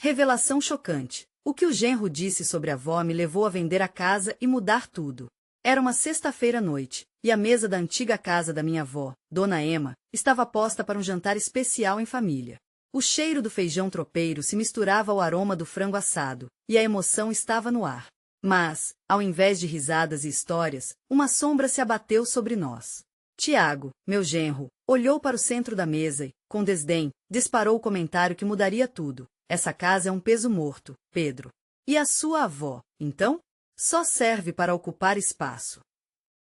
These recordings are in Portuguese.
Revelação chocante. O que o genro disse sobre a avó me levou a vender a casa e mudar tudo. Era uma sexta-feira à noite, e a mesa da antiga casa da minha avó, Dona Ema, estava posta para um jantar especial em família. O cheiro do feijão tropeiro se misturava ao aroma do frango assado, e a emoção estava no ar. Mas, ao invés de risadas e histórias, uma sombra se abateu sobre nós. Tiago, meu genro, olhou para o centro da mesa e, com desdém, disparou o comentário que mudaria tudo. Essa casa é um peso morto, Pedro. E a sua avó, então? Só serve para ocupar espaço.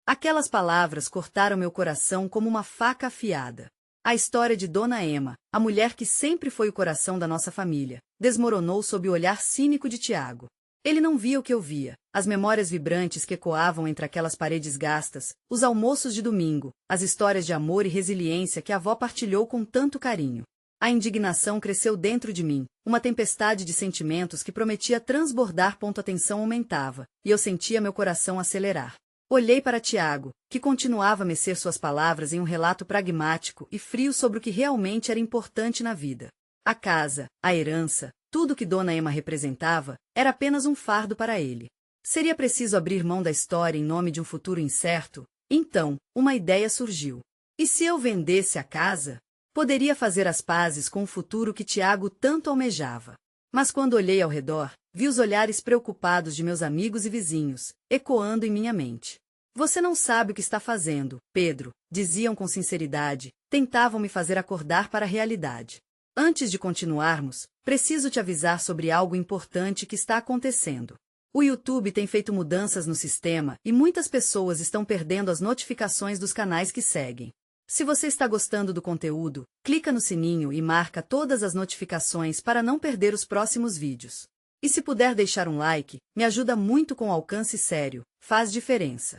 Aquelas palavras cortaram meu coração como uma faca afiada. A história de Dona Ema, a mulher que sempre foi o coração da nossa família, desmoronou sob o olhar cínico de Tiago. Ele não via o que eu via, as memórias vibrantes que ecoavam entre aquelas paredes gastas, os almoços de domingo, as histórias de amor e resiliência que a avó partilhou com tanto carinho. A indignação cresceu dentro de mim, uma tempestade de sentimentos que prometia transbordar. A tensão aumentava, e eu sentia meu coração acelerar. Olhei para Tiago, que continuava a mecer suas palavras em um relato pragmático e frio sobre o que realmente era importante na vida. A casa, a herança, tudo que Dona Ema representava, era apenas um fardo para ele. Seria preciso abrir mão da história em nome de um futuro incerto? Então, uma ideia surgiu. E se eu vendesse a casa? Poderia fazer as pazes com o futuro que Tiago tanto almejava. Mas quando olhei ao redor, vi os olhares preocupados de meus amigos e vizinhos, ecoando em minha mente. Você não sabe o que está fazendo, Pedro, diziam com sinceridade, tentavam me fazer acordar para a realidade. Antes de continuarmos, preciso te avisar sobre algo importante que está acontecendo. O YouTube tem feito mudanças no sistema e muitas pessoas estão perdendo as notificações dos canais que seguem. Se você está gostando do conteúdo, clica no sininho e marca todas as notificações para não perder os próximos vídeos. E se puder deixar um like, me ajuda muito com alcance sério, faz diferença.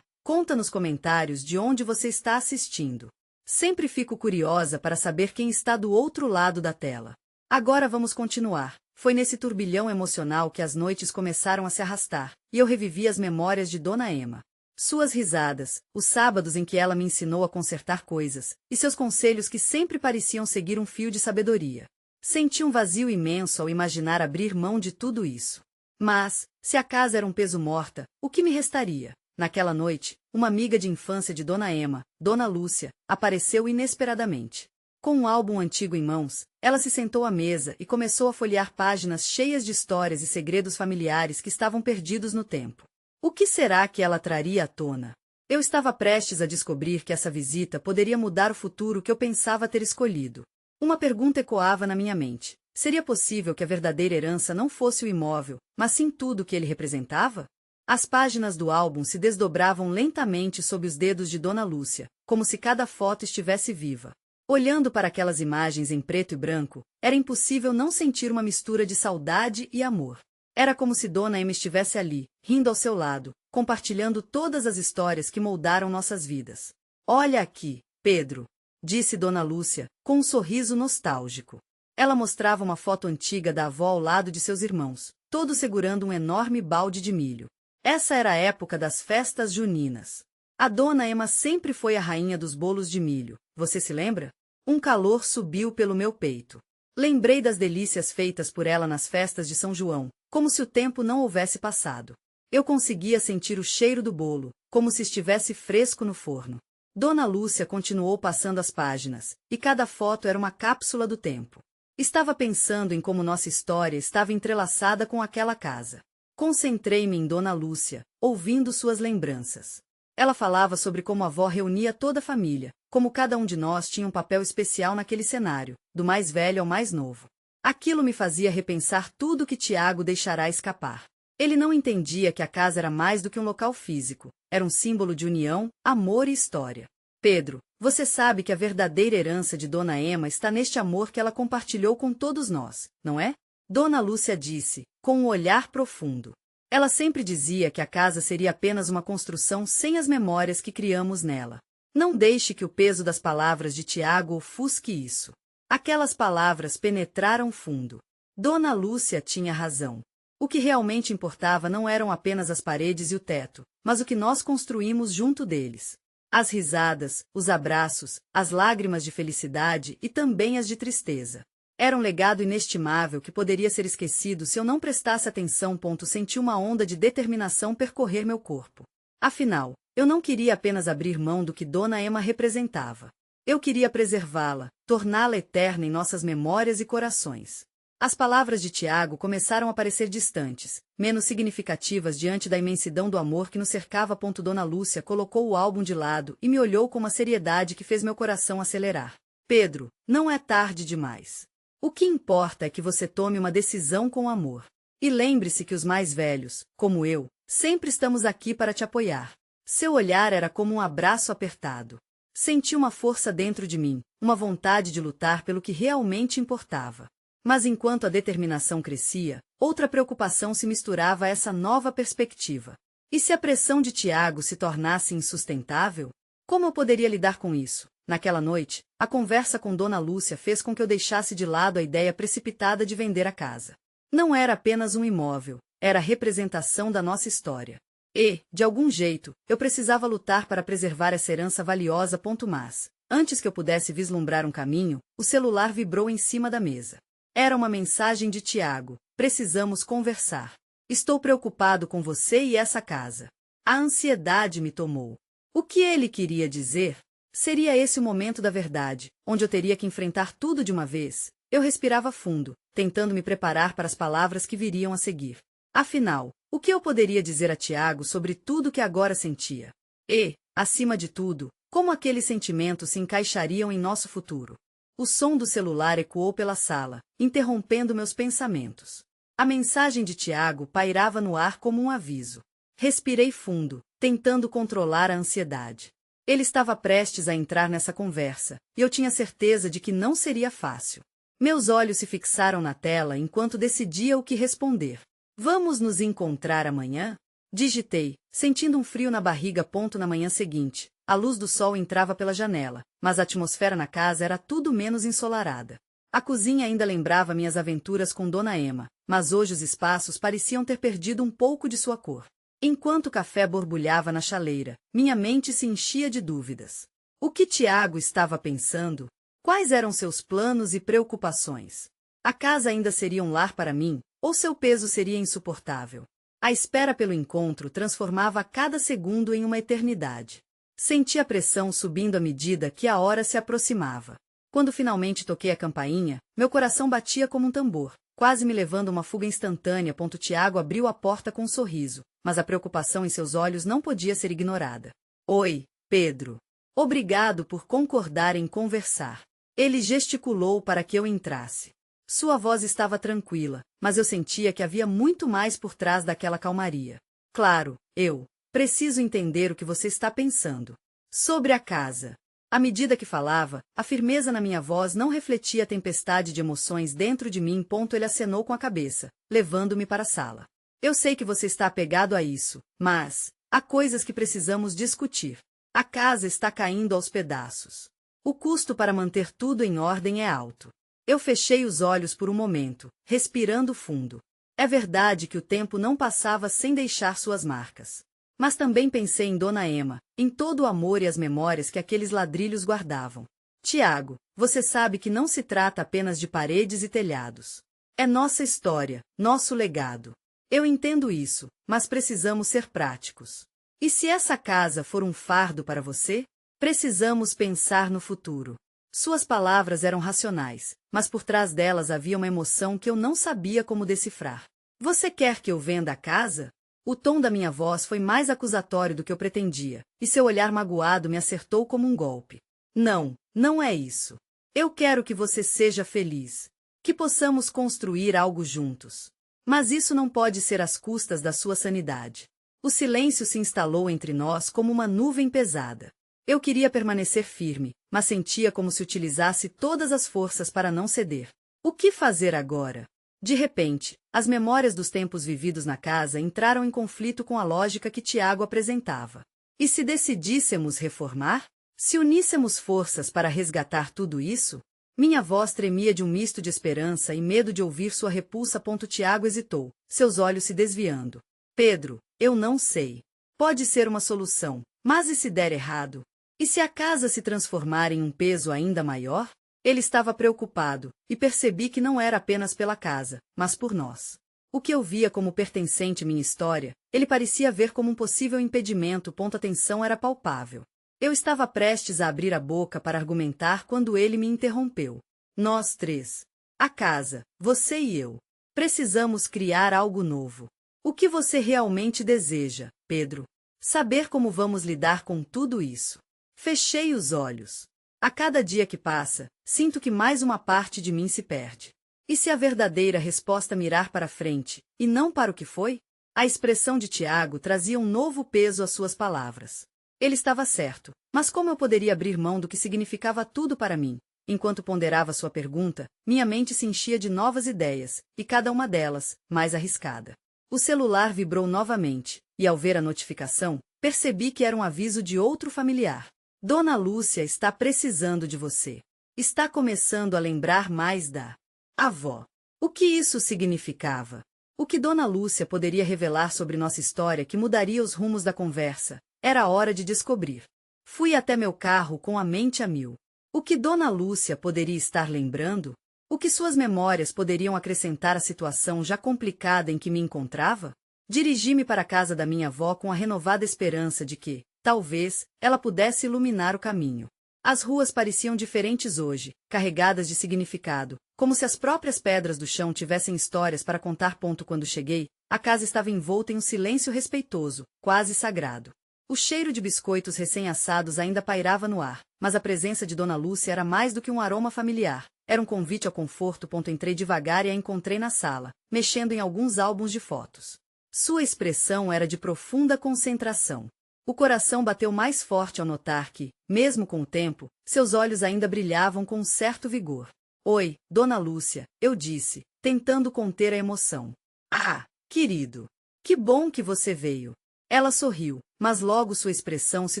Conta nos comentários de onde você está assistindo. Sempre fico curiosa para saber quem está do outro lado da tela. Agora vamos continuar. Foi nesse turbilhão emocional que as noites começaram a se arrastar, e eu revivi as memórias de Dona Ema. Suas risadas, os sábados em que ela me ensinou a consertar coisas, e seus conselhos que sempre pareciam seguir um fio de sabedoria. Senti um vazio imenso ao imaginar abrir mão de tudo isso. Mas, se a casa era um peso morta, o que me restaria? Naquela noite, uma amiga de infância de Dona Ema, Dona Lúcia, apareceu inesperadamente. Com um álbum antigo em mãos, ela se sentou à mesa e começou a folhear páginas cheias de histórias e segredos familiares que estavam perdidos no tempo. O que será que ela traria à tona? Eu estava prestes a descobrir que essa visita poderia mudar o futuro que eu pensava ter escolhido. Uma pergunta ecoava na minha mente. Seria possível que a verdadeira herança não fosse o imóvel, mas sim tudo o que ele representava? As páginas do álbum se desdobravam lentamente sob os dedos de Dona Lúcia, como se cada foto estivesse viva. Olhando para aquelas imagens em preto e branco, era impossível não sentir uma mistura de saudade e amor. Era como se Dona Ema estivesse ali, rindo ao seu lado, compartilhando todas as histórias que moldaram nossas vidas. Olha aqui, Pedro, disse Dona Lúcia, com um sorriso nostálgico. Ela mostrava uma foto antiga da avó ao lado de seus irmãos, todos segurando um enorme balde de milho. Essa era a época das festas juninas. A Dona Ema sempre foi a rainha dos bolos de milho, você se lembra? Um calor subiu pelo meu peito. Lembrei das delícias feitas por ela nas festas de São João, como se o tempo não houvesse passado. Eu conseguia sentir o cheiro do bolo, como se estivesse fresco no forno. Dona Lúcia continuou passando as páginas, e cada foto era uma cápsula do tempo. Estava pensando em como nossa história estava entrelaçada com aquela casa. Concentrei-me em Dona Lúcia, ouvindo suas lembranças. Ela falava sobre como a avó reunia toda a família, como cada um de nós tinha um papel especial naquele cenário, do mais velho ao mais novo. Aquilo me fazia repensar tudo que Tiago deixará escapar. Ele não entendia que a casa era mais do que um local físico, era um símbolo de união, amor e história. Pedro, você sabe que a verdadeira herança de Dona Ema está neste amor que ela compartilhou com todos nós, não é? Dona Lúcia disse, com um olhar profundo. Ela sempre dizia que a casa seria apenas uma construção sem as memórias que criamos nela. Não deixe que o peso das palavras de Tiago ofusque isso. Aquelas palavras penetraram fundo. Dona Lúcia tinha razão. O que realmente importava não eram apenas as paredes e o teto, mas o que nós construímos junto deles. As risadas, os abraços, as lágrimas de felicidade e também as de tristeza. Era um legado inestimável que poderia ser esquecido se eu não prestasse atenção. Senti uma onda de determinação percorrer meu corpo. Afinal, eu não queria apenas abrir mão do que Dona Emma representava. Eu queria preservá-la, torná-la eterna em nossas memórias e corações. As palavras de Tiago começaram a parecer distantes, menos significativas diante da imensidão do amor que nos cercava. Dona Lúcia colocou o álbum de lado e me olhou com uma seriedade que fez meu coração acelerar. Pedro, não é tarde demais. O que importa é que você tome uma decisão com amor. E lembre-se que os mais velhos, como eu, sempre estamos aqui para te apoiar. Seu olhar era como um abraço apertado. Senti uma força dentro de mim, uma vontade de lutar pelo que realmente importava. Mas enquanto a determinação crescia, outra preocupação se misturava a essa nova perspectiva. E se a pressão de Tiago se tornasse insustentável? Como eu poderia lidar com isso? Naquela noite, a conversa com Dona Lúcia fez com que eu deixasse de lado a ideia precipitada de vender a casa. Não era apenas um imóvel, era a representação da nossa história. E, de algum jeito, eu precisava lutar para preservar essa herança valiosa. Mas, antes que eu pudesse vislumbrar um caminho, o celular vibrou em cima da mesa. Era uma mensagem de Tiago: precisamos conversar. Estou preocupado com você e essa casa. A ansiedade me tomou. O que ele queria dizer? Seria esse o momento da verdade, onde eu teria que enfrentar tudo de uma vez? Eu respirava fundo, tentando me preparar para as palavras que viriam a seguir. Afinal, o que eu poderia dizer a Tiago sobre tudo que agora sentia? E, acima de tudo, como aqueles sentimentos se encaixariam em nosso futuro? O som do celular ecoou pela sala, interrompendo meus pensamentos. A mensagem de Tiago pairava no ar como um aviso. Respirei fundo, tentando controlar a ansiedade. Ele estava prestes a entrar nessa conversa, e eu tinha certeza de que não seria fácil. Meus olhos se fixaram na tela enquanto decidia o que responder. Vamos nos encontrar amanhã? Digitei, sentindo um frio na barriga. Na manhã seguinte, a luz do sol entrava pela janela, mas a atmosfera na casa era tudo menos ensolarada. A cozinha ainda lembrava minhas aventuras com Dona Emma, mas hoje os espaços pareciam ter perdido um pouco de sua cor. Enquanto o café borbulhava na chaleira, minha mente se enchia de dúvidas. O que Tiago estava pensando? Quais eram seus planos e preocupações? A casa ainda seria um lar para mim, ou seu peso seria insuportável? A espera pelo encontro transformava cada segundo em uma eternidade. Senti a pressão subindo à medida que a hora se aproximava. Quando finalmente toquei a campainha, meu coração batia como um tambor, quase me levando a uma fuga instantânea. Tiago abriu a porta com um sorriso, mas a preocupação em seus olhos não podia ser ignorada. Oi, Pedro. Obrigado por concordar em conversar. Ele gesticulou para que eu entrasse. Sua voz estava tranquila, mas eu sentia que havia muito mais por trás daquela calmaria. Claro, eu preciso entender o que você está pensando. Sobre a casa. À medida que falava, a firmeza na minha voz não refletia a tempestade de emoções dentro de mim. Ele acenou com a cabeça, levando-me para a sala. Eu sei que você está apegado a isso, mas há coisas que precisamos discutir. A casa está caindo aos pedaços. O custo para manter tudo em ordem é alto. Eu fechei os olhos por um momento, respirando fundo. É verdade que o tempo não passava sem deixar suas marcas. Mas também pensei em Dona Emma, em todo o amor e as memórias que aqueles ladrilhos guardavam. Tiago, você sabe que não se trata apenas de paredes e telhados. É nossa história, nosso legado. Eu entendo isso, mas precisamos ser práticos. E se essa casa for um fardo para você? Precisamos pensar no futuro. Suas palavras eram racionais, mas por trás delas havia uma emoção que eu não sabia como decifrar. Você quer que eu venda a casa? O tom da minha voz foi mais acusatório do que eu pretendia, e seu olhar magoado me acertou como um golpe. Não, não é isso. Eu quero que você seja feliz. Que possamos construir algo juntos. Mas isso não pode ser às custas da sua sanidade. O silêncio se instalou entre nós como uma nuvem pesada. Eu queria permanecer firme, mas sentia como se utilizasse todas as forças para não ceder. O que fazer agora? De repente, as memórias dos tempos vividos na casa entraram em conflito com a lógica que Tiago apresentava. E se decidíssemos reformar? Se uníssemos forças para resgatar tudo isso? Minha voz tremia de um misto de esperança e medo de ouvir sua repulsa. Tiago hesitou, seus olhos se desviando. Pedro, eu não sei. Pode ser uma solução, mas e se der errado? E se a casa se transformar em um peso ainda maior? Ele estava preocupado, e percebi que não era apenas pela casa, mas por nós. O que eu via como pertencente à minha história, ele parecia ver como um possível impedimento. A tensão era palpável. Eu estava prestes a abrir a boca para argumentar quando ele me interrompeu. Nós três. A casa, você e eu. Precisamos criar algo novo. O que você realmente deseja, Pedro? Saber como vamos lidar com tudo isso. Fechei os olhos. A cada dia que passa, sinto que mais uma parte de mim se perde. E se a verdadeira resposta mirar para frente, e não para o que foi? A expressão de Tiago trazia um novo peso às suas palavras. Ele estava certo, mas como eu poderia abrir mão do que significava tudo para mim? Enquanto ponderava sua pergunta, minha mente se enchia de novas ideias, e cada uma delas, mais arriscada. O celular vibrou novamente, e ao ver a notificação, percebi que era um aviso de outro familiar. Dona Lúcia está precisando de você. Está começando a lembrar mais da avó. O que isso significava? O que Dona Lúcia poderia revelar sobre nossa história que mudaria os rumos da conversa? Era hora de descobrir. Fui até meu carro com a mente a mil. O que Dona Lúcia poderia estar lembrando? O que suas memórias poderiam acrescentar à situação já complicada em que me encontrava? Dirigi-me para a casa da minha avó com a renovada esperança de que, talvez, ela pudesse iluminar o caminho. As ruas pareciam diferentes hoje, carregadas de significado, como se as próprias pedras do chão tivessem histórias para contar. Quando cheguei, a casa estava envolta em um silêncio respeitoso, quase sagrado. O cheiro de biscoitos recém-assados ainda pairava no ar, mas a presença de Dona Lúcia era mais do que um aroma familiar. Era um convite ao conforto. Entrei devagar e a encontrei na sala, mexendo em alguns álbuns de fotos. Sua expressão era de profunda concentração. O coração bateu mais forte ao notar que, mesmo com o tempo, seus olhos ainda brilhavam com um certo vigor. Oi, Dona Lúcia, eu disse, tentando conter a emoção. Ah, querido! Que bom que você veio. Ela sorriu, mas logo sua expressão se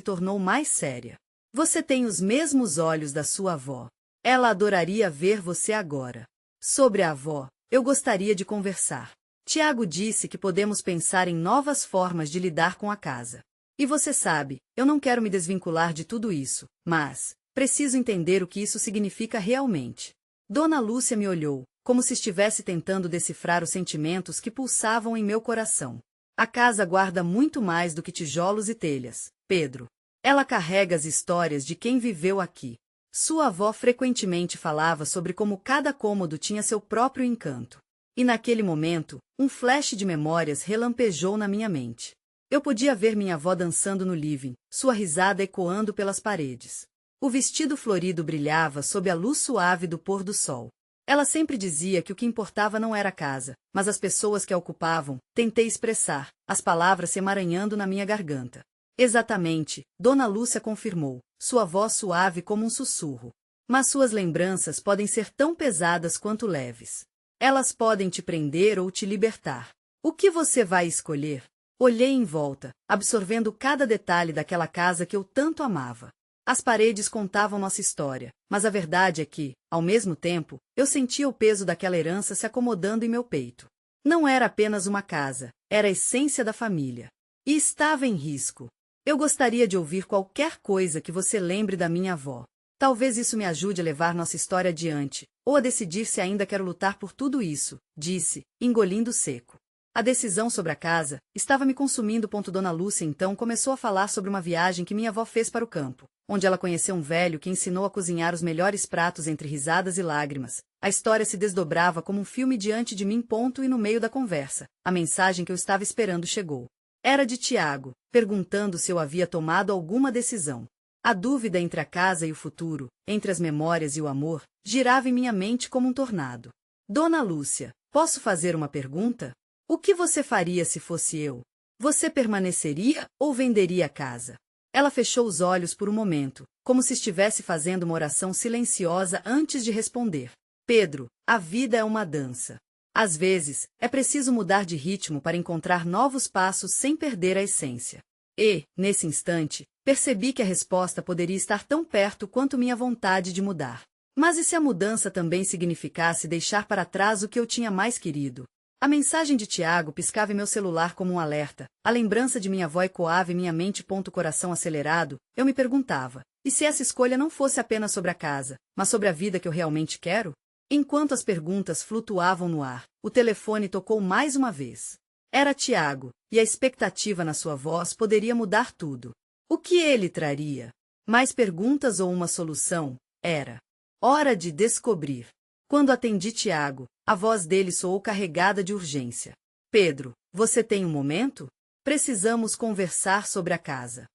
tornou mais séria. Você tem os mesmos olhos da sua avó. Ela adoraria ver você agora. Sobre a avó, eu gostaria de conversar. Tiago disse que podemos pensar em novas formas de lidar com a casa. E você sabe, eu não quero me desvincular de tudo isso, mas preciso entender o que isso significa realmente. Dona Lúcia me olhou, como se estivesse tentando decifrar os sentimentos que pulsavam em meu coração. A casa guarda muito mais do que tijolos e telhas, Pedro. Ela carrega as histórias de quem viveu aqui. Sua avó frequentemente falava sobre como cada cômodo tinha seu próprio encanto. E naquele momento, um flash de memórias relampejou na minha mente. Eu podia ver minha avó dançando no living, sua risada ecoando pelas paredes. O vestido florido brilhava sob a luz suave do pôr do sol. Ela sempre dizia que o que importava não era a casa, mas as pessoas que a ocupavam. Tentei expressar, as palavras se emaranhando na minha garganta. Exatamente, Dona Lúcia confirmou, sua voz suave como um sussurro. Mas suas lembranças podem ser tão pesadas quanto leves. Elas podem te prender ou te libertar. O que você vai escolher? Olhei em volta, absorvendo cada detalhe daquela casa que eu tanto amava. As paredes contavam nossa história, mas a verdade é que, ao mesmo tempo, eu sentia o peso daquela herança se acomodando em meu peito. Não era apenas uma casa, era a essência da família. E estava em risco. Eu gostaria de ouvir qualquer coisa que você lembre da minha avó. Talvez isso me ajude a levar nossa história adiante, ou a decidir se ainda quero lutar por tudo isso, disse, engolindo seco. A decisão sobre a casa estava me consumindo. Dona Lúcia então começou a falar sobre uma viagem que minha avó fez para o campo, onde ela conheceu um velho que ensinou a cozinhar os melhores pratos. Entre risadas e lágrimas, a história se desdobrava como um filme diante de mim. E no meio da conversa, a mensagem que eu estava esperando chegou. Era de Tiago, perguntando se eu havia tomado alguma decisão. A dúvida entre a casa e o futuro, entre as memórias e o amor, girava em minha mente como um tornado. Dona Lúcia, posso fazer uma pergunta? O que você faria se fosse eu? Você permaneceria ou venderia a casa? Ela fechou os olhos por um momento, como se estivesse fazendo uma oração silenciosa antes de responder. Pedro, a vida é uma dança. Às vezes, é preciso mudar de ritmo para encontrar novos passos sem perder a essência. E, nesse instante, percebi que a resposta poderia estar tão perto quanto minha vontade de mudar. Mas e se a mudança também significasse deixar para trás o que eu tinha mais querido? A mensagem de Tiago piscava em meu celular como um alerta, a lembrança de minha avó ecoava em minha mente. Coração acelerado, eu me perguntava, E se essa escolha não fosse apenas sobre a casa, mas sobre a vida que eu realmente quero? Enquanto as perguntas flutuavam no ar, o telefone tocou mais uma vez. Era Tiago, e a expectativa na sua voz poderia mudar tudo. O que ele traria? Mais perguntas ou uma solução? Era hora de descobrir. Quando atendi Tiago, a voz dele soou carregada de urgência. Pedro, você tem um momento? Precisamos conversar sobre a casa.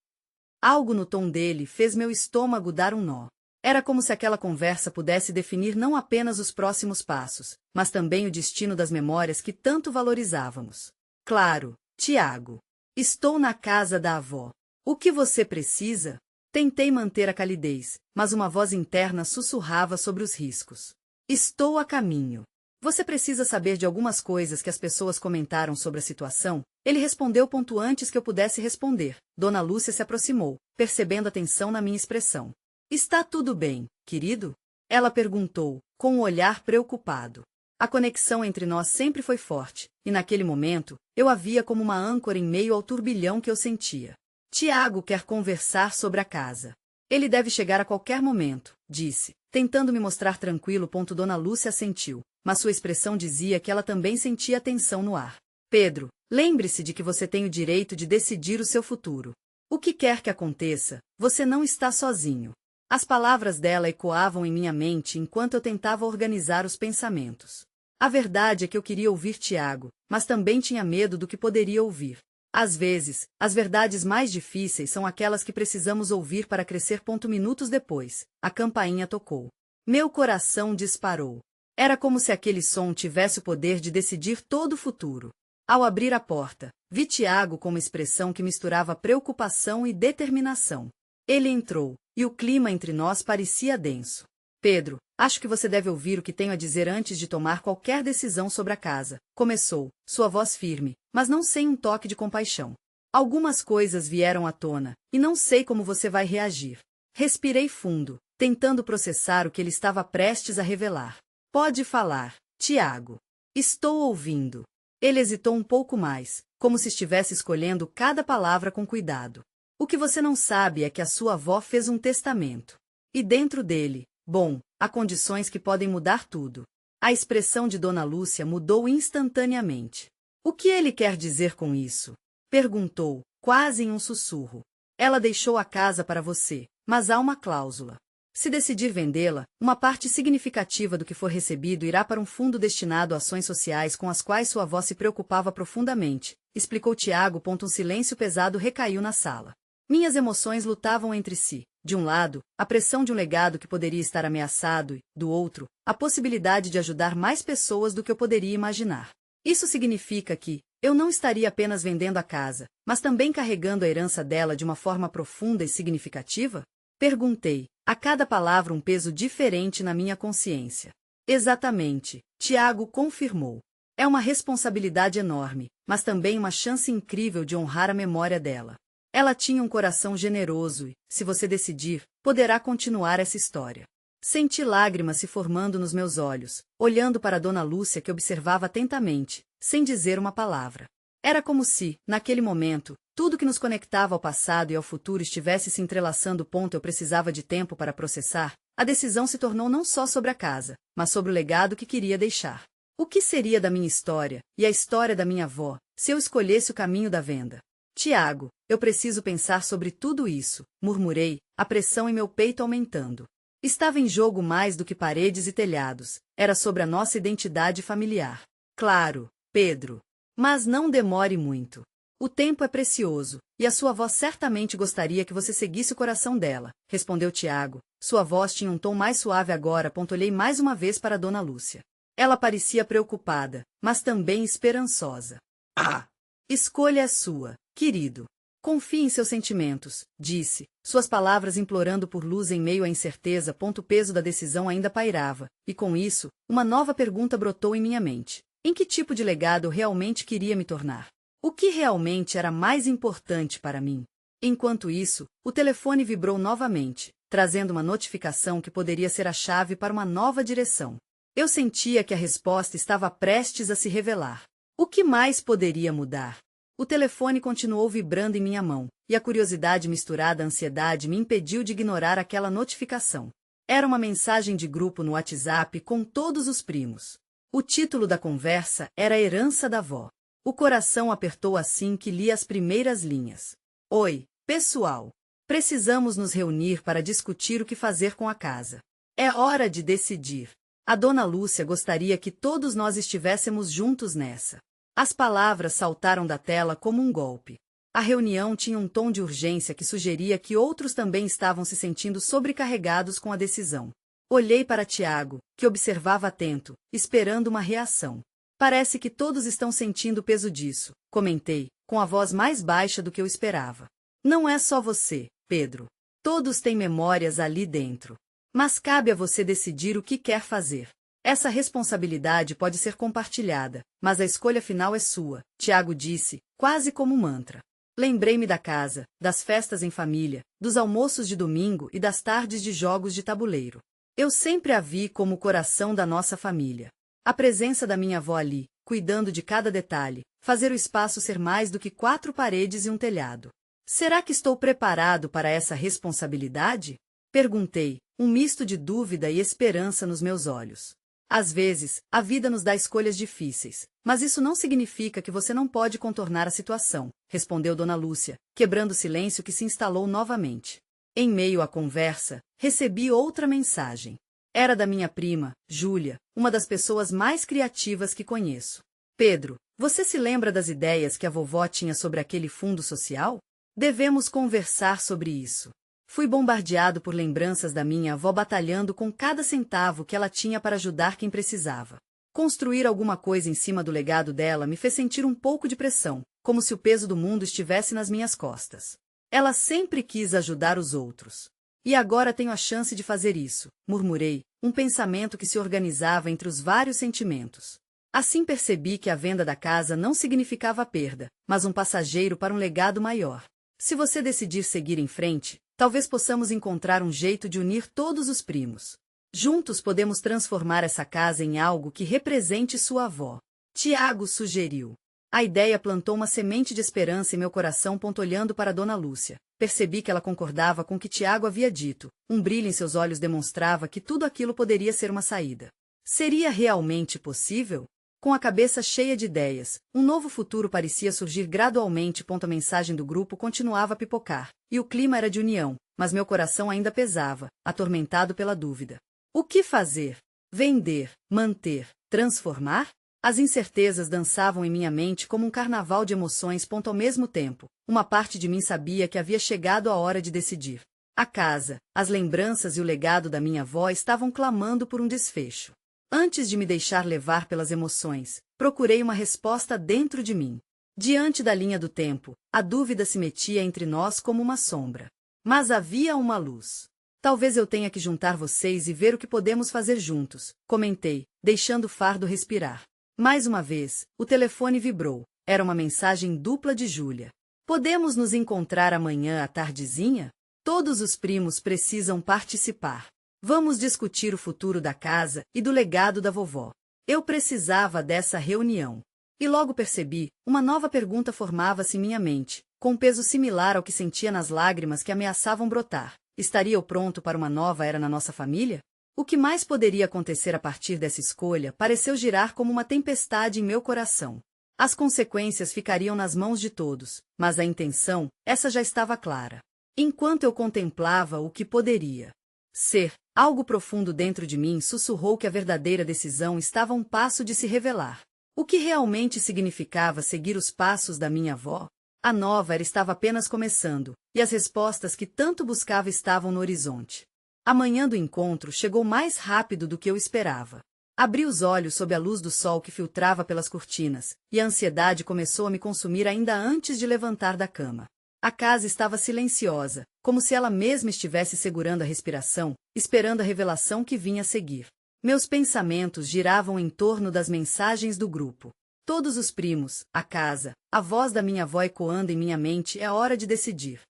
Algo no tom dele fez meu estômago dar um nó. Era como se aquela conversa pudesse definir não apenas os próximos passos, mas também o destino das memórias que tanto valorizávamos. Claro, Tiago. Estou na casa da avó. O que você precisa? Tentei manter a calidez, mas uma voz interna sussurrava sobre os riscos. Estou a caminho. Você precisa saber de algumas coisas que as pessoas comentaram sobre a situação? Ele respondeu ponto antes que eu pudesse responder. Dona Lúcia se aproximou, percebendo a tensão na minha expressão. Está tudo bem, querido? Ela perguntou, com um olhar preocupado. A conexão entre nós sempre foi forte, e naquele momento, eu a via como uma âncora em meio ao turbilhão que eu sentia. Tiago quer conversar sobre a casa. Ele deve chegar a qualquer momento, disse, tentando me mostrar tranquilo. Dona Lúcia assentiu, mas sua expressão dizia que ela também sentia a tensão no ar. Pedro, lembre-se de que você tem o direito de decidir o seu futuro. O que quer que aconteça, você não está sozinho. As palavras dela ecoavam em minha mente enquanto eu tentava organizar os pensamentos. A verdade é que eu queria ouvir Tiago, mas também tinha medo do que poderia ouvir. Às vezes, as verdades mais difíceis são aquelas que precisamos ouvir para crescer. Minutos depois, a campainha tocou. Meu coração disparou. Era como se aquele som tivesse o poder de decidir todo o futuro. Ao abrir a porta, vi Tiago com uma expressão que misturava preocupação e determinação. Ele entrou, e o clima entre nós parecia denso. Pedro, acho que você deve ouvir o que tenho a dizer antes de tomar qualquer decisão sobre a casa, começou, sua voz firme, mas não sem um toque de compaixão. Algumas coisas vieram à tona, e não sei como você vai reagir. Respirei fundo, tentando processar o que ele estava prestes a revelar. Pode falar, Tiago. Estou ouvindo. Ele hesitou um pouco mais, como se estivesse escolhendo cada palavra com cuidado. O que você não sabe é que a sua avó fez um testamento. E dentro dele, bom, há condições que podem mudar tudo. A expressão de Dona Lúcia mudou instantaneamente. O que ele quer dizer com isso? Perguntou, quase em um sussurro. Ela deixou a casa para você, mas há uma cláusula. Se decidir vendê-la, uma parte significativa do que for recebido irá para um fundo destinado a ações sociais com as quais sua avó se preocupava profundamente, explicou Tiago. Um silêncio pesado recaiu na sala. Minhas emoções lutavam entre si. De um lado, a pressão de um legado que poderia estar ameaçado e, do outro, a possibilidade de ajudar mais pessoas do que eu poderia imaginar. Isso significa que eu não estaria apenas vendendo a casa, mas também carregando a herança dela de uma forma profunda e significativa? Perguntei, a cada palavra um peso diferente na minha consciência. Exatamente, Tiago confirmou. É uma responsabilidade enorme, mas também uma chance incrível de honrar a memória dela. Ela tinha um coração generoso e, se você decidir, poderá continuar essa história. Senti lágrimas se formando nos meus olhos, olhando para Dona Lúcia que observava atentamente, sem dizer uma palavra. Era como se, naquele momento, tudo que nos conectava ao passado e ao futuro estivesse se entrelaçando. Eu precisava de tempo para processar. A decisão se tornou não só sobre a casa, mas sobre o legado que queria deixar. O que seria da minha história, e a história da minha avó, se eu escolhesse o caminho da venda? Tiago, eu preciso pensar sobre tudo isso, murmurei, a pressão em meu peito aumentando. Estava em jogo mais do que paredes e telhados, era sobre a nossa identidade familiar. Claro, Pedro. Mas não demore muito. O tempo é precioso, e a sua avó certamente gostaria que você seguisse o coração dela, respondeu Tiago. Sua voz tinha um tom mais suave agora. Olhei mais uma vez para Dona Lúcia. Ela parecia preocupada, mas também esperançosa. A escolha é sua, querido. Confie em seus sentimentos, disse, suas palavras implorando por luz em meio à incerteza. O peso da decisão ainda pairava, e com isso, uma nova pergunta brotou em minha mente. Em que tipo de legado eu realmente queria me tornar? O que realmente era mais importante para mim? Enquanto isso, o telefone vibrou novamente, trazendo uma notificação que poderia ser a chave para uma nova direção. Eu sentia que a resposta estava prestes a se revelar. O que mais poderia mudar? O telefone continuou vibrando em minha mão, e a curiosidade misturada à ansiedade me impediu de ignorar aquela notificação. Era uma mensagem de grupo no WhatsApp com todos os primos. O título da conversa era a herança da avó. O coração apertou assim que li as primeiras linhas. Oi, pessoal. Precisamos nos reunir para discutir o que fazer com a casa. É hora de decidir. A dona Lúcia gostaria que todos nós estivéssemos juntos nessa. As palavras saltaram da tela como um golpe. A reunião tinha um tom de urgência que sugeria que outros também estavam se sentindo sobrecarregados com a decisão. Olhei para Tiago, que observava atento, esperando uma reação. Parece que todos estão sentindo o peso disso, comentei, com a voz mais baixa do que eu esperava. Não é só você, Pedro. Todos têm memórias ali dentro. Mas cabe a você decidir o que quer fazer. Essa responsabilidade pode ser compartilhada, mas a escolha final é sua, Tiago disse, quase como mantra. Lembrei-me da casa, das festas em família, dos almoços de domingo e das tardes de jogos de tabuleiro. Eu sempre a vi como o coração da nossa família. A presença da minha avó ali, cuidando de cada detalhe, fazer o espaço ser mais do que 4 paredes e um telhado. Será que estou preparado para essa responsabilidade? Perguntei, um misto de dúvida e esperança nos meus olhos. Às vezes, a vida nos dá escolhas difíceis, mas isso não significa que você não pode contornar a situação, respondeu Dona Lúcia, quebrando o silêncio que se instalou novamente. Em meio à conversa, recebi outra mensagem. Era da minha prima, Júlia, uma das pessoas mais criativas que conheço. Pedro, você se lembra das ideias que a vovó tinha sobre aquele fundo social? Devemos conversar sobre isso. Fui bombardeado por lembranças da minha avó batalhando com cada centavo que ela tinha para ajudar quem precisava. Construir alguma coisa em cima do legado dela me fez sentir um pouco de pressão, como se o peso do mundo estivesse nas minhas costas. Ela sempre quis ajudar os outros. E agora tenho a chance de fazer isso, murmurei, um pensamento que se organizava entre os vários sentimentos. Assim percebi que a venda da casa não significava perda, mas um passageiro para um legado maior. Se você decidir seguir em frente, talvez possamos encontrar um jeito de unir todos os primos. Juntos podemos transformar essa casa em algo que represente sua avó. Tiago sugeriu. A ideia plantou uma semente de esperança em meu coração. Olhando para Dona Lúcia, percebi que ela concordava com o que Tiago havia dito. Um brilho em seus olhos demonstrava que tudo aquilo poderia ser uma saída. Seria realmente possível? Com a cabeça cheia de ideias, um novo futuro parecia surgir gradualmente. A mensagem do grupo continuava a pipocar, e o clima era de união, mas meu coração ainda pesava, atormentado pela dúvida. O que fazer? Vender, manter, transformar? As incertezas dançavam em minha mente como um carnaval de emoções. Ao mesmo tempo, uma parte de mim sabia que havia chegado a hora de decidir. A casa, as lembranças e o legado da minha avó estavam clamando por um desfecho. Antes de me deixar levar pelas emoções, procurei uma resposta dentro de mim. Diante da linha do tempo, a dúvida se metia entre nós como uma sombra. Mas havia uma luz. Talvez eu tenha que juntar vocês e ver o que podemos fazer juntos, comentei, deixando o fardo respirar. Mais uma vez, o telefone vibrou. Era uma mensagem dupla de Júlia. Podemos nos encontrar amanhã à tardezinha? Todos os primos precisam participar. Vamos discutir o futuro da casa e do legado da vovó. Eu precisava dessa reunião. E logo percebi, uma nova pergunta formava-se em minha mente, com um peso similar ao que sentia nas lágrimas que ameaçavam brotar. Estaria eu pronto para uma nova era na nossa família? O que mais poderia acontecer a partir dessa escolha pareceu girar como uma tempestade em meu coração. As consequências ficariam nas mãos de todos, mas a intenção, essa já estava clara. Enquanto eu contemplava o que poderia ser, algo profundo dentro de mim sussurrou que a verdadeira decisão estava a um passo de se revelar. O que realmente significava seguir os passos da minha avó? A nova era estava apenas começando, e as respostas que tanto buscava estavam no horizonte. A manhã do encontro chegou mais rápido do que eu esperava. Abri os olhos sob a luz do sol que filtrava pelas cortinas, e a ansiedade começou a me consumir ainda antes de levantar da cama. A casa estava silenciosa, como se ela mesma estivesse segurando a respiração, esperando a revelação que vinha a seguir. Meus pensamentos giravam em torno das mensagens do grupo. Todos os primos, a casa, a voz da minha avó ecoando em minha mente. É hora de decidir.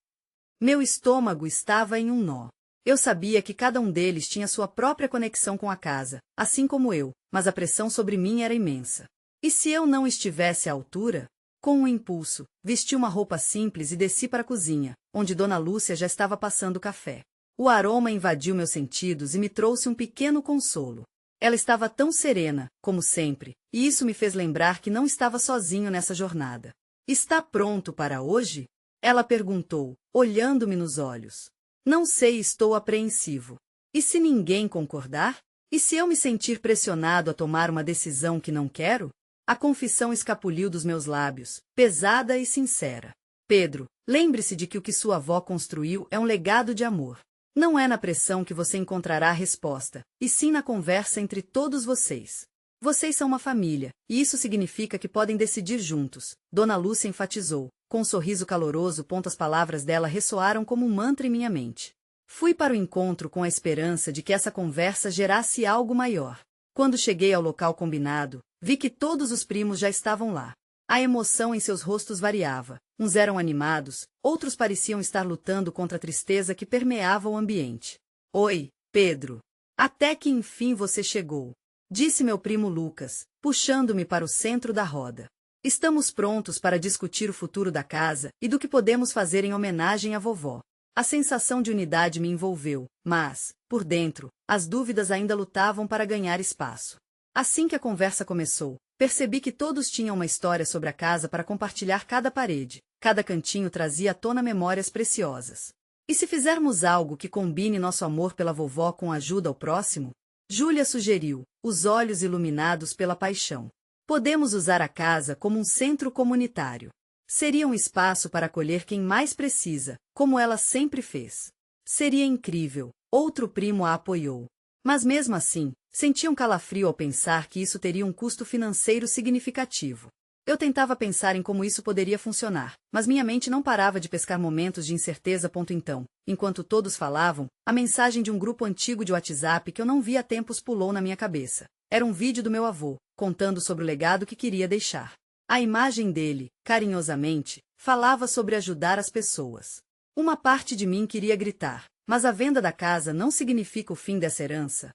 Meu estômago estava em um nó. Eu sabia que cada um deles tinha sua própria conexão com a casa, assim como eu, mas a pressão sobre mim era imensa. E se eu não estivesse à altura? Com um impulso, vesti uma roupa simples e desci para a cozinha, onde Dona Lúcia já estava passando café. O aroma invadiu meus sentidos e me trouxe um pequeno consolo. Ela estava tão serena, como sempre, e isso me fez lembrar que não estava sozinho nessa jornada. Está pronto para hoje? Ela perguntou, olhando-me nos olhos. Não sei, estou apreensivo. E se ninguém concordar? E se eu me sentir pressionado a tomar uma decisão que não quero? A confissão escapuliu dos meus lábios, pesada e sincera. Pedro, lembre-se de que o que sua avó construiu é um legado de amor. Não é na pressão que você encontrará a resposta, e sim na conversa entre todos vocês. Vocês são uma família, e isso significa que podem decidir juntos, Dona Lúcia enfatizou, com um sorriso caloroso. As palavras dela ressoaram como um mantra em minha mente. Fui para o encontro com a esperança de que essa conversa gerasse algo maior. Quando cheguei ao local combinado, vi que todos os primos já estavam lá. A emoção em seus rostos variava. Uns eram animados, outros pareciam estar lutando contra a tristeza que permeava o ambiente. Oi, Pedro. Até que enfim você chegou, disse meu primo Lucas, puxando-me para o centro da roda. Estamos prontos para discutir o futuro da casa e do que podemos fazer em homenagem à vovó. A sensação de unidade me envolveu, mas, por dentro, as dúvidas ainda lutavam para ganhar espaço. Assim que a conversa começou, percebi que todos tinham uma história sobre a casa para compartilhar. Cada parede, cada cantinho trazia à tona memórias preciosas. E se fizermos algo que combine nosso amor pela vovó com ajuda ao próximo? Júlia sugeriu, os olhos iluminados pela paixão. Podemos usar a casa como um centro comunitário. Seria um espaço para acolher quem mais precisa, como ela sempre fez. Seria incrível, outro primo a apoiou. Mas mesmo assim, senti um calafrio ao pensar que isso teria um custo financeiro significativo. Eu tentava pensar em como isso poderia funcionar, mas minha mente não parava de pescar momentos de incerteza. Então, enquanto todos falavam, a mensagem de um grupo antigo de WhatsApp que eu não via há tempos pulou na minha cabeça. Era um vídeo do meu avô, contando sobre o legado que queria deixar. A imagem dele, carinhosamente, falava sobre ajudar as pessoas. Uma parte de mim queria gritar, mas a venda da casa não significa o fim dessa herança.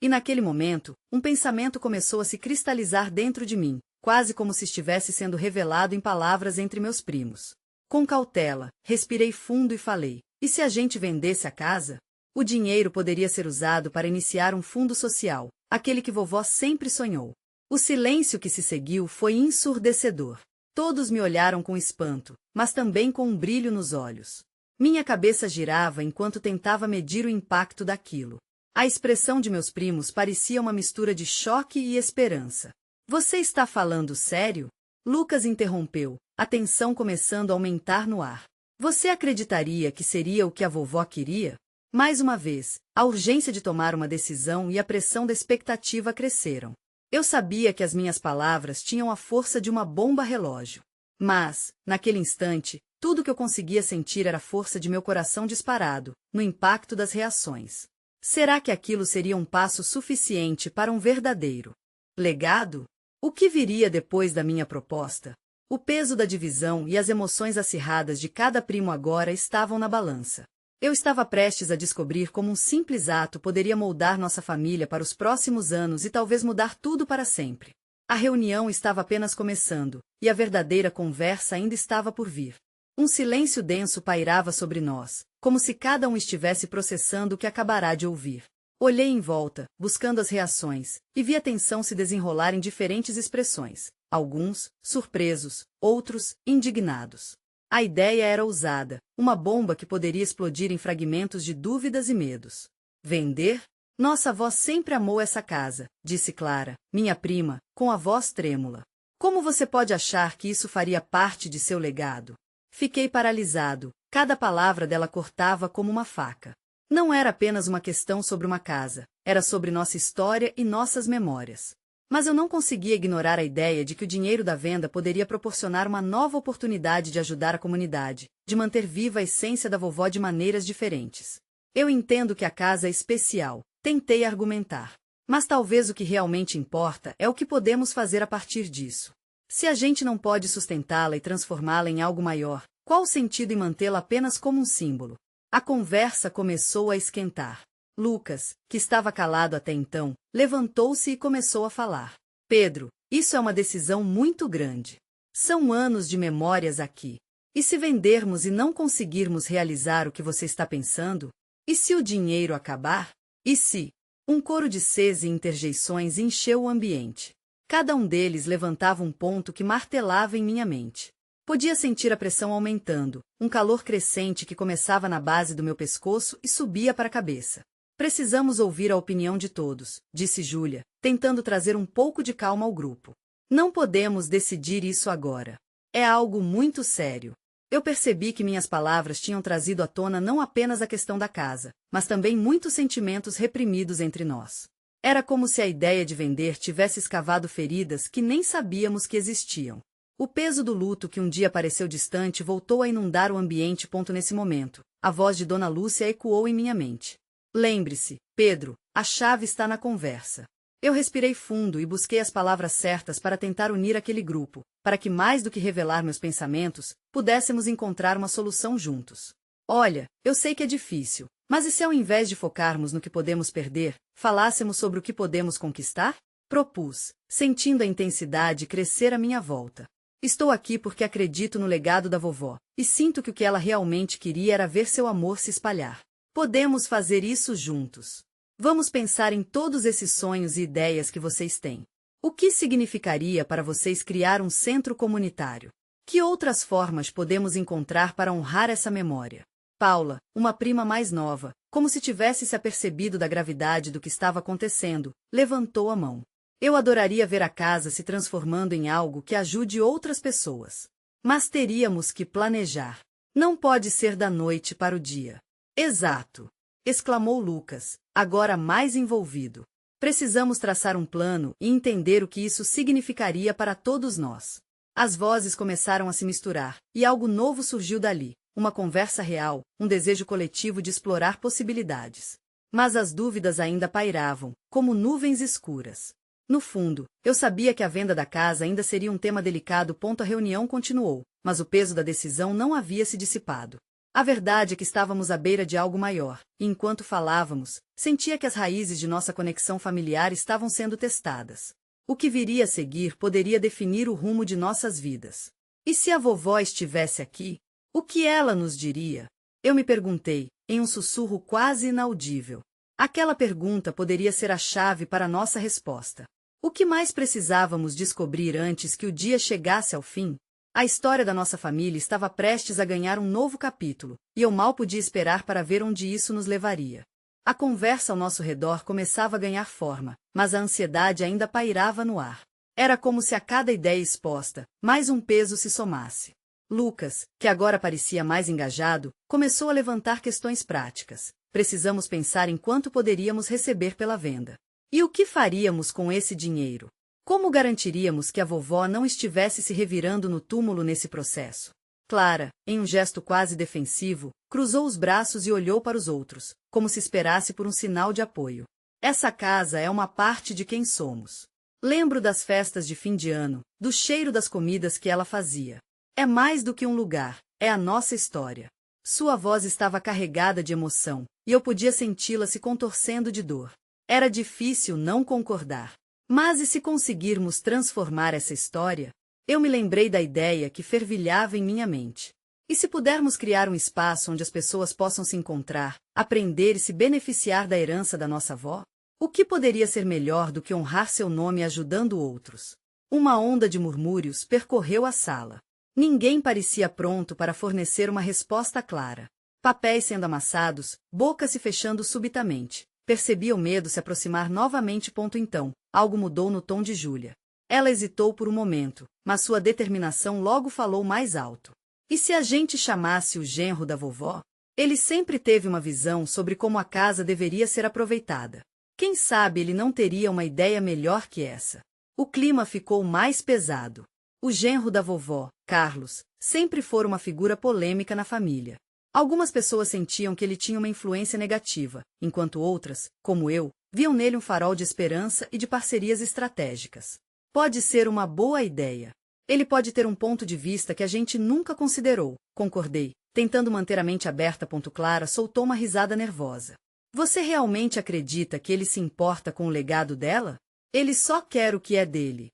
E naquele momento, um pensamento começou a se cristalizar dentro de mim, quase como se estivesse sendo revelado em palavras entre meus primos. Com cautela, respirei fundo e falei, e se a gente vendesse a casa? O dinheiro poderia ser usado para iniciar um fundo social, aquele que vovó sempre sonhou. O silêncio que se seguiu foi ensurdecedor. Todos me olharam com espanto, mas também com um brilho nos olhos. Minha cabeça girava enquanto tentava medir o impacto daquilo. A expressão de meus primos parecia uma mistura de choque e esperança. Você está falando sério? Lucas interrompeu, a tensão começando a aumentar no ar. Você acreditaria que seria o que a vovó queria? Mais uma vez, a urgência de tomar uma decisão e a pressão da expectativa cresceram. Eu sabia que as minhas palavras tinham a força de uma bomba relógio. Mas, naquele instante, tudo que eu conseguia sentir era a força de meu coração disparado, no impacto das reações. Será que aquilo seria um passo suficiente para um verdadeiro legado? O que viria depois da minha proposta? O peso da divisão e as emoções acirradas de cada primo agora estavam na balança. Eu estava prestes a descobrir como um simples ato poderia moldar nossa família para os próximos anos e talvez mudar tudo para sempre. A reunião estava apenas começando, e a verdadeira conversa ainda estava por vir. Um silêncio denso pairava sobre nós, como se cada um estivesse processando o que acabará de ouvir. Olhei em volta, buscando as reações, e vi a tensão se desenrolar em diferentes expressões, alguns surpresos, outros indignados. A ideia era ousada, uma bomba que poderia explodir em fragmentos de dúvidas e medos. Vender? Nossa avó sempre amou essa casa, disse Clara, minha prima, com a voz trêmula. Como você pode achar que isso faria parte de seu legado? Fiquei paralisado, cada palavra dela cortava como uma faca. Não era apenas uma questão sobre uma casa, era sobre nossa história e nossas memórias. Mas eu não conseguia ignorar a ideia de que o dinheiro da venda poderia proporcionar uma nova oportunidade de ajudar a comunidade, de manter viva a essência da vovó de maneiras diferentes. Eu entendo que a casa é especial, tentei argumentar. Mas talvez o que realmente importa é o que podemos fazer a partir disso. Se a gente não pode sustentá-la e transformá-la em algo maior, qual o sentido em mantê-la apenas como um símbolo? A conversa começou a esquentar. Lucas, que estava calado até então, levantou-se e começou a falar. Pedro, isso é uma decisão muito grande. São anos de memórias aqui. E se vendermos e não conseguirmos realizar o que você está pensando? E se o dinheiro acabar? E se? Um coro de ses e interjeições encheu o ambiente. Cada um deles levantava um ponto que martelava em minha mente. Podia sentir a pressão aumentando, um calor crescente que começava na base do meu pescoço e subia para a cabeça. Precisamos ouvir a opinião de todos, disse Júlia, tentando trazer um pouco de calma ao grupo. Não podemos decidir isso agora. É algo muito sério. Eu percebi que minhas palavras tinham trazido à tona não apenas a questão da casa, mas também muitos sentimentos reprimidos entre nós. Era como se a ideia de vender tivesse escavado feridas que nem sabíamos que existiam. O peso do luto que um dia pareceu distante voltou a inundar o ambiente. Nesse momento, a voz de Dona Lúcia ecoou em minha mente. Lembre-se, Pedro, a chave está na conversa. Eu respirei fundo e busquei as palavras certas para tentar unir aquele grupo, para que mais do que revelar meus pensamentos, pudéssemos encontrar uma solução juntos. Olha, eu sei que é difícil, mas e se ao invés de focarmos no que podemos perder, falássemos sobre o que podemos conquistar? Propus, sentindo a intensidade crescer à minha volta. Estou aqui porque acredito no legado da vovó, e sinto que o que ela realmente queria era ver seu amor se espalhar. Podemos fazer isso juntos. Vamos pensar em todos esses sonhos e ideias que vocês têm. O que significaria para vocês criar um centro comunitário? Que outras formas podemos encontrar para honrar essa memória? Paula, uma prima mais nova, como se tivesse se apercebido da gravidade do que estava acontecendo, levantou a mão. Eu adoraria ver a casa se transformando em algo que ajude outras pessoas. Mas teríamos que planejar. Não pode ser da noite para o dia. Exato! Exclamou Lucas, agora mais envolvido. Precisamos traçar um plano e entender o que isso significaria para todos nós. As vozes começaram a se misturar, e algo novo surgiu dali, uma conversa real, um desejo coletivo de explorar possibilidades. Mas as dúvidas ainda pairavam, como nuvens escuras. No fundo, eu sabia que a venda da casa ainda seria um tema delicado. A reunião continuou, mas o peso da decisão não havia se dissipado. A verdade é que estávamos à beira de algo maior, e enquanto falávamos, sentia que as raízes de nossa conexão familiar estavam sendo testadas. O que viria a seguir poderia definir o rumo de nossas vidas. E se a vovó estivesse aqui? O que ela nos diria? Eu me perguntei, em um sussurro quase inaudível. Aquela pergunta poderia ser a chave para nossa resposta. O que mais precisávamos descobrir antes que o dia chegasse ao fim? A história da nossa família estava prestes a ganhar um novo capítulo, e eu mal podia esperar para ver onde isso nos levaria. A conversa ao nosso redor começava a ganhar forma, mas a ansiedade ainda pairava no ar. Era como se a cada ideia exposta, mais um peso se somasse. Lucas, que agora parecia mais engajado, começou a levantar questões práticas. Precisamos pensar em quanto poderíamos receber pela venda. E o que faríamos com esse dinheiro? Como garantiríamos que a vovó não estivesse se revirando no túmulo nesse processo? Clara, em um gesto quase defensivo, cruzou os braços e olhou para os outros, como se esperasse por um sinal de apoio. Essa casa é uma parte de quem somos. Lembro das festas de fim de ano, do cheiro das comidas que ela fazia. É mais do que um lugar, é a nossa história. Sua voz estava carregada de emoção, e eu podia senti-la se contorcendo de dor. Era difícil não concordar. Mas e se conseguirmos transformar essa história? Eu me lembrei da ideia que fervilhava em minha mente. E se pudermos criar um espaço onde as pessoas possam se encontrar, aprender e se beneficiar da herança da nossa avó? O que poderia ser melhor do que honrar seu nome ajudando outros? Uma onda de murmúrios percorreu a sala. Ninguém parecia pronto para fornecer uma resposta clara. Papéis sendo amassados, boca se fechando subitamente. Percebi o medo se aproximar novamente. Então, algo mudou no tom de Júlia. Ela hesitou por um momento, mas sua determinação logo falou mais alto. E se a gente chamasse o genro da vovó? Ele sempre teve uma visão sobre como a casa deveria ser aproveitada. Quem sabe ele não teria uma ideia melhor que essa? O clima ficou mais pesado. O genro da vovó, Carlos, sempre fora uma figura polêmica na família. Algumas pessoas sentiam que ele tinha uma influência negativa, enquanto outras, como eu, viam nele um farol de esperança e de parcerias estratégicas. Pode ser uma boa ideia. Ele pode ter um ponto de vista que a gente nunca considerou, concordei, tentando manter a mente aberta. Clara soltou uma risada nervosa. Você realmente acredita que ele se importa com o legado dela? Ele só quer o que é dele.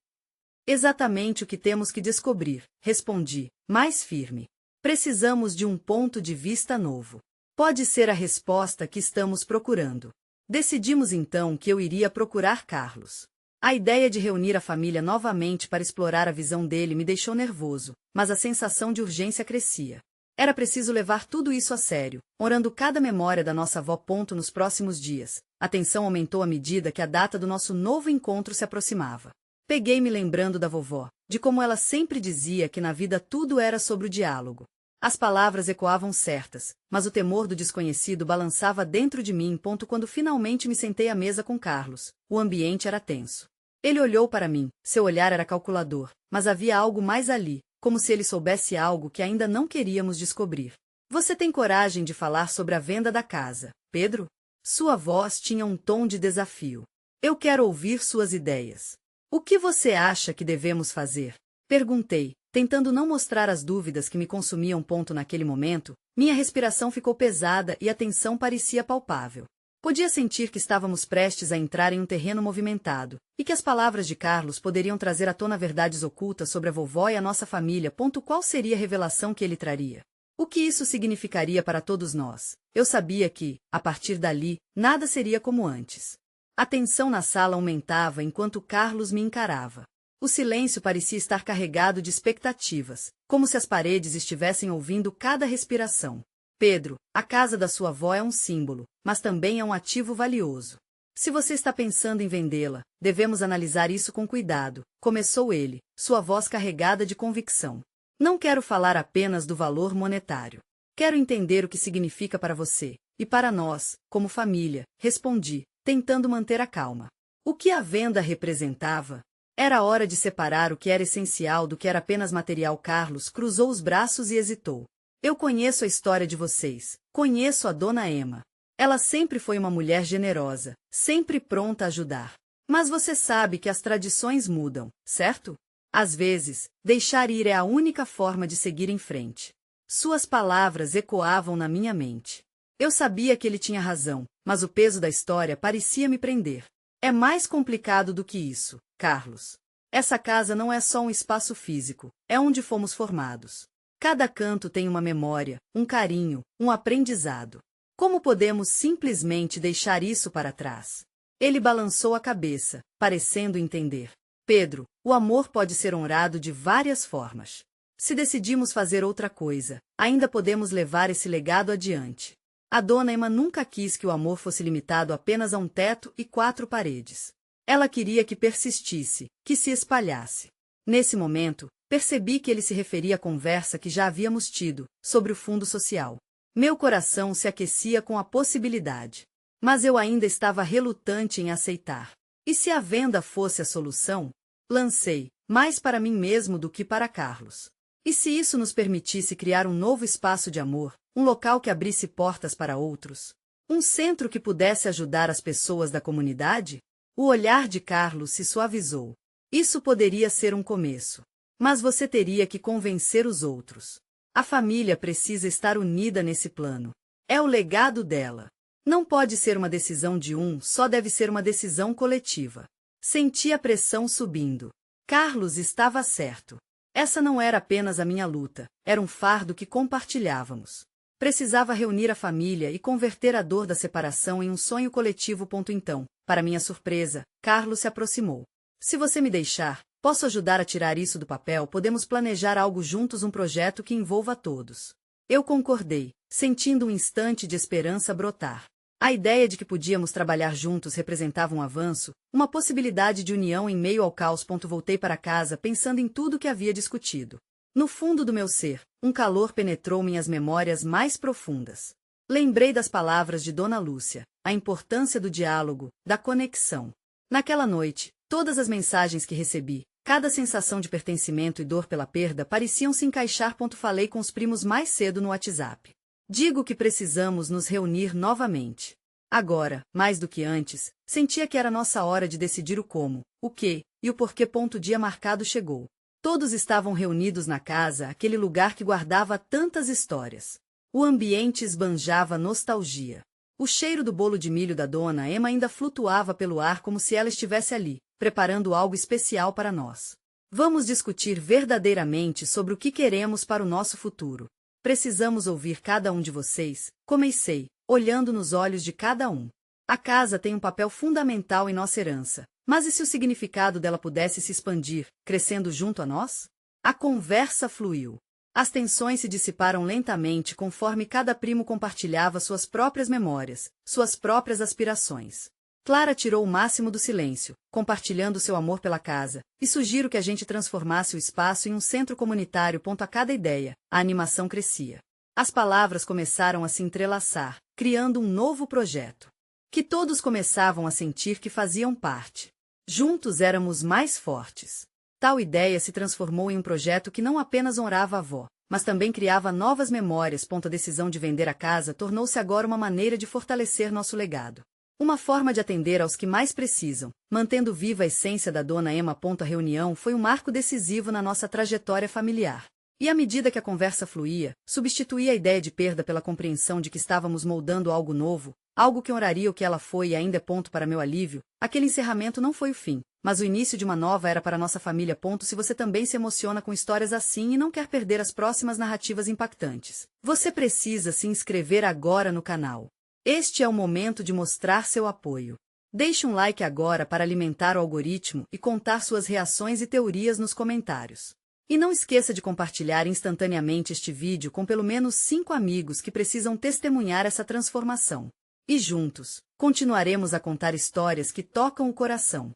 Exatamente o que temos que descobrir, respondi, mais firme. Precisamos de um ponto de vista novo. Pode ser a resposta que estamos procurando. Decidimos então que eu iria procurar Carlos. A ideia de reunir a família novamente para explorar a visão dele me deixou nervoso, mas a sensação de urgência crescia. Era preciso levar tudo isso a sério, honrando cada memória da nossa avó. Nos próximos dias, a tensão aumentou à medida que a data do nosso novo encontro se aproximava. Peguei-me lembrando da vovó, de como ela sempre dizia que na vida tudo era sobre o diálogo. As palavras ecoavam certas, mas o temor do desconhecido balançava dentro de mim. Quando finalmente me sentei à mesa com Carlos, o ambiente era tenso. Ele olhou para mim, seu olhar era calculador, mas havia algo mais ali, como se ele soubesse algo que ainda não queríamos descobrir. Você tem coragem de falar sobre a venda da casa, Pedro? Sua voz tinha um tom de desafio. Eu quero ouvir suas ideias. O que você acha que devemos fazer? Perguntei, tentando não mostrar as dúvidas que me consumiam. Naquele momento, minha respiração ficou pesada e a tensão parecia palpável. Podia sentir que estávamos prestes a entrar em um terreno movimentado, e que as palavras de Carlos poderiam trazer à tona verdades ocultas sobre a vovó e a nossa família. Qual seria a revelação que ele traria? O que isso significaria para todos nós? Eu sabia que, a partir dali, nada seria como antes. A tensão na sala aumentava enquanto Carlos me encarava. O silêncio parecia estar carregado de expectativas, como se as paredes estivessem ouvindo cada respiração. Pedro, a casa da sua avó é um símbolo, mas também é um ativo valioso. Se você está pensando em vendê-la, devemos analisar isso com cuidado, começou ele, sua voz carregada de convicção. Não quero falar apenas do valor monetário. Quero entender o que significa para você, e para nós, como família, respondi, tentando manter a calma. O que a venda representava? Era hora de separar o que era essencial do que era apenas material. Carlos cruzou os braços e hesitou. Eu conheço a história de vocês, conheço a dona Emma. Ela sempre foi uma mulher generosa, sempre pronta a ajudar. Mas você sabe que as tradições mudam, certo? Às vezes, deixar ir é a única forma de seguir em frente. Suas palavras ecoavam na minha mente. Eu sabia que ele tinha razão, mas o peso da história parecia me prender. É mais complicado do que isso, Carlos. Essa casa não é só um espaço físico, é onde fomos formados. Cada canto tem uma memória, um carinho, um aprendizado. Como podemos simplesmente deixar isso para trás? Ele balançou a cabeça, parecendo entender. Pedro, o amor pode ser honrado de várias formas. Se decidimos fazer outra coisa, ainda podemos levar esse legado adiante. A dona Emma nunca quis que o amor fosse limitado apenas a um teto e 4 paredes. Ela queria que persistisse, que se espalhasse. Nesse momento, percebi que ele se referia à conversa que já havíamos tido, sobre o fundo social. Meu coração se aquecia com a possibilidade. Mas eu ainda estava relutante em aceitar. E se a venda fosse a solução? Lancei, mais para mim mesmo do que para Carlos. E se isso nos permitisse criar um novo espaço de amor, um local que abrisse portas para outros? Um centro que pudesse ajudar as pessoas da comunidade? O olhar de Carlos se suavizou. Isso poderia ser um começo. Mas você teria que convencer os outros. A família precisa estar unida nesse plano. É o legado dela. Não pode ser uma decisão de um, só deve ser uma decisão coletiva. Senti a pressão subindo. Carlos estava certo. Essa não era apenas a minha luta, era um fardo que compartilhávamos. Precisava reunir a família e converter a dor da separação em um sonho coletivo. Então, para minha surpresa, Carlos se aproximou. Se você me deixar, posso ajudar a tirar isso do papel. Podemos planejar algo juntos, um projeto que envolva todos. Eu concordei, sentindo um instante de esperança brotar. A ideia de que podíamos trabalhar juntos representava um avanço, uma possibilidade de união em meio ao caos. Voltei para casa pensando em tudo que havia discutido. No fundo do meu ser, um calor penetrou minhas memórias mais profundas. Lembrei das palavras de Dona Lúcia, a importância do diálogo, da conexão. Naquela noite, todas as mensagens que recebi, cada sensação de pertencimento e dor pela perda pareciam se encaixar. Falei com os primos mais cedo no WhatsApp. Digo que precisamos nos reunir novamente. Agora, mais do que antes, sentia que era nossa hora de decidir o como, o que e o porquê. O dia marcado chegou. Todos estavam reunidos na casa, aquele lugar que guardava tantas histórias. O ambiente esbanjava nostalgia. O cheiro do bolo de milho da dona Emma ainda flutuava pelo ar como se ela estivesse ali, preparando algo especial para nós. Vamos discutir verdadeiramente sobre o que queremos para o nosso futuro. Precisamos ouvir cada um de vocês, comecei, olhando nos olhos de cada um. A casa tem um papel fundamental em nossa herança, mas e se o significado dela pudesse se expandir, crescendo junto a nós? A conversa fluiu. As tensões se dissiparam lentamente conforme cada primo compartilhava suas próprias memórias, suas próprias aspirações. Clara tirou o máximo do silêncio, compartilhando seu amor pela casa, e sugiro que a gente transformasse o espaço em um centro comunitário. A cada ideia, a animação crescia. As palavras começaram a se entrelaçar, criando um novo projeto, que todos começavam a sentir que faziam parte. Juntos éramos mais fortes. Tal ideia se transformou em um projeto que não apenas honrava a avó, mas também criava novas memórias. A decisão de vender a casa tornou-se agora uma maneira de fortalecer nosso legado. Uma forma de atender aos que mais precisam, mantendo viva a essência da Dona Emma. A reunião foi um marco decisivo na nossa trajetória familiar. E à medida que a conversa fluía, substituía a ideia de perda pela compreensão de que estávamos moldando algo novo, algo que honraria o que ela foi e ainda é. Para meu alívio, aquele encerramento não foi o fim, mas o início de uma nova era para nossa família. Se você também se emociona com histórias assim e não quer perder as próximas narrativas impactantes, você precisa se inscrever agora no canal. Este é o momento de mostrar seu apoio. Deixe um like agora para alimentar o algoritmo e contar suas reações e teorias nos comentários. E não esqueça de compartilhar instantaneamente este vídeo com pelo menos 5 amigos que precisam testemunhar essa transformação. E juntos, continuaremos a contar histórias que tocam o coração.